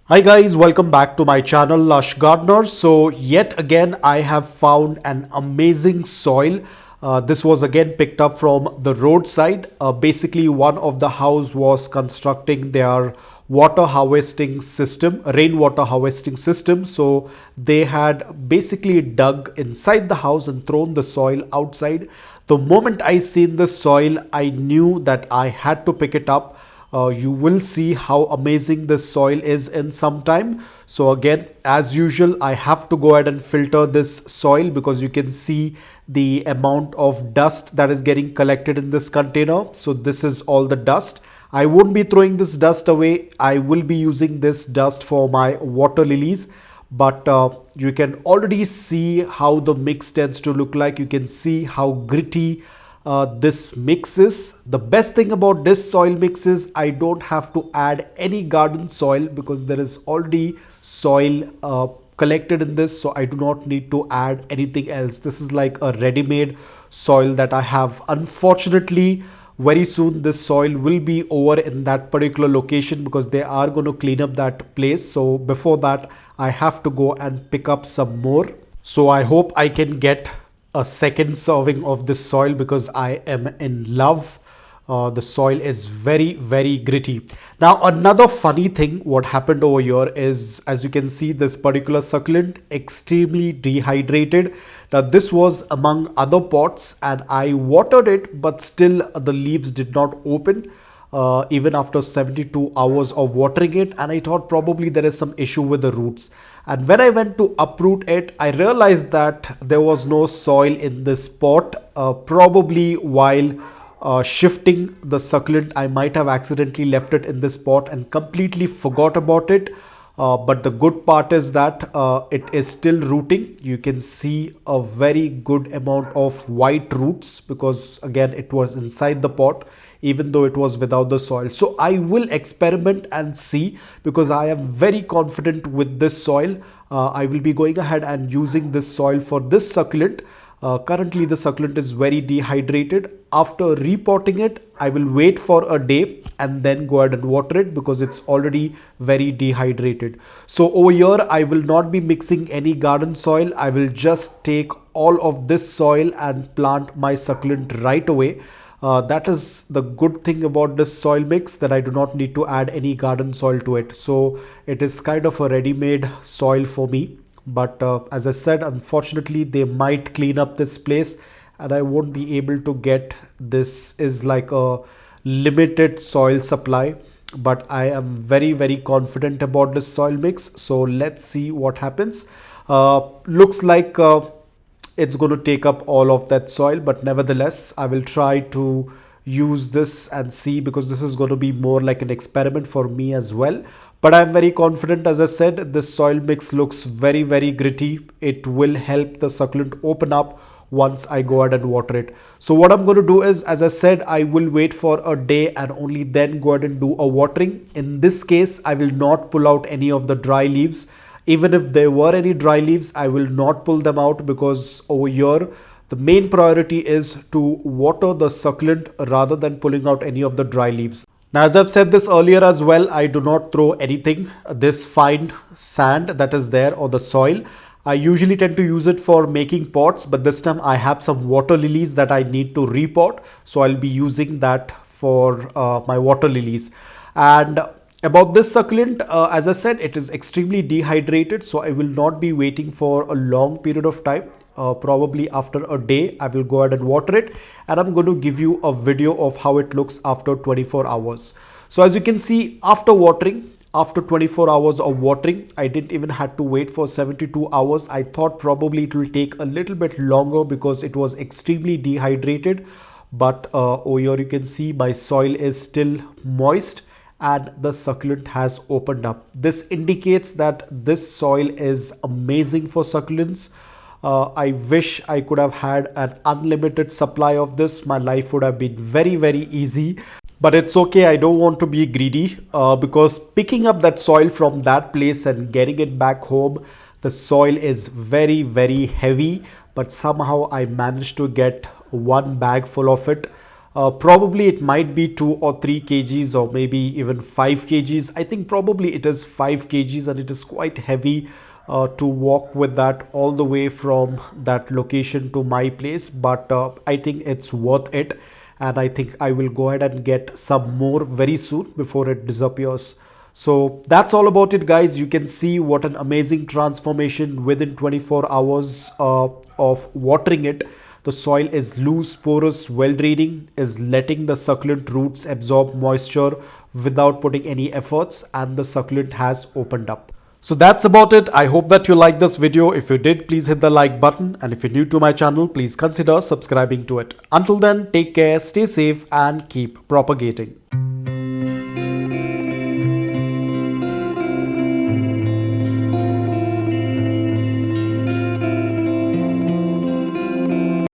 Hi guys, welcome back to my channel Lush Gardener. So yet again I have found an amazing soil. This was again picked up from the roadside. Basically one of the house was constructing their water harvesting system, rainwater harvesting system. So they had basically dug inside the house and thrown the soil outside. The moment I seen the soil, I knew that I had to pick it up. You will see how amazing this soil is in some time. So again, as usual, I have to go ahead and filter this soil because you can see the amount of dust that is getting collected in this container. So this is all the dust. I won't be throwing this dust away. I will be using this dust for my water lilies. But you can already see how the mix tends to look like. You can see how gritty this mix is. The best thing about this soil mix is I don't have to add any garden soil because there is already soil collected in this, so I do not need to add anything else. This is like a ready-made soil that I have. Unfortunately, very soon this soil will be over in that particular location because they are going to clean up that place. So before that, I have to go and pick up some more. So I hope I can get a second serving of this soil because I am in love. The soil is very gritty. Now another funny thing what happened over here is, as you can see, this particular succulent extremely dehydrated. Now this was among other pots and I watered it, but still the leaves did not open even after 72 hours of watering it, and I thought probably there is some issue with the roots. And when I went to uproot it, I realized that there was no soil in this pot. Probably while shifting the succulent, I might have accidentally left it in this pot and completely forgot about it. But the good part is that it is still rooting. You can see a very good amount of white roots because again it was inside the pot even though it was without the soil. So I will experiment and see because I am very confident with this soil. I will be going ahead and using this soil for this succulent. Currently the succulent is very dehydrated. After repotting it, I will wait for a day and then go ahead and water it because it's already very dehydrated. So over here, I will not be mixing any garden soil. I will just take all of this soil and plant my succulent right away. That is the good thing about this soil mix, that I do not need to add any garden soil to it. So it is kind of a ready-made soil for me. But as I said, unfortunately, they might clean up this place and I won't be able to get, this is like a limited soil supply. But I am very confident about this soil mix. So let's see what happens. Looks like it's going to take up all of that soil, but nevertheless I will try to use this and see, because this is going to be more like an experiment for me as well. But I'm very confident. As I said, this soil mix looks very gritty. It will help the succulent open up once I go ahead and water it. So what I'm going to do is, as I said, I will wait for a day and only then go ahead and do a watering. In this case, I will not pull out any of the dry leaves. Even if there were any dry leaves, I will not pull them out because over here the main priority is to water the succulent rather than pulling out any of the dry leaves. Now, as I've said this earlier as well, I do not throw anything. This fine sand that is there, or the soil, I usually tend to use it for making pots, but this time I have some water lilies that I need to repot. So I'll be using that for my water lilies. And about this succulent, as I said, it is extremely dehydrated, so I will not be waiting for a long period of time. Probably after a day, I will go ahead and water it, and I'm going to give you a video of how it looks after 24 hours. So as you can see, after watering, after 24 hours of watering, I didn't even have to wait for 72 hours. I thought probably it will take a little bit longer because it was extremely dehydrated. But over here you can see my soil is still moist and the succulent has opened up. This indicates that this soil is amazing for succulents. I wish I could have had an unlimited supply of this. My life would have been very easy. But it's okay, I don't want to be greedy because picking up that soil from that place and getting it back home, the soil is very heavy. But somehow I managed to get one bag full of it. Probably it might be 2 or 3 kgs or maybe even 5 kgs. I think probably it is 5 kgs, and it is quite heavy to walk with that all the way from that location to my place. But I think it's worth it, and I think I will go ahead and get some more very soon before it disappears. So that's all about it, guys. You can see what an amazing transformation within 24 hours of watering it. The soil is loose, porous, well draining, is letting the succulent roots absorb moisture without putting any efforts, and the succulent has opened up. So that's about it. I hope that you liked this video. If you did, please hit the like button, and if you're new to my channel, please consider subscribing to it. Until then, take care, stay safe, and keep propagating.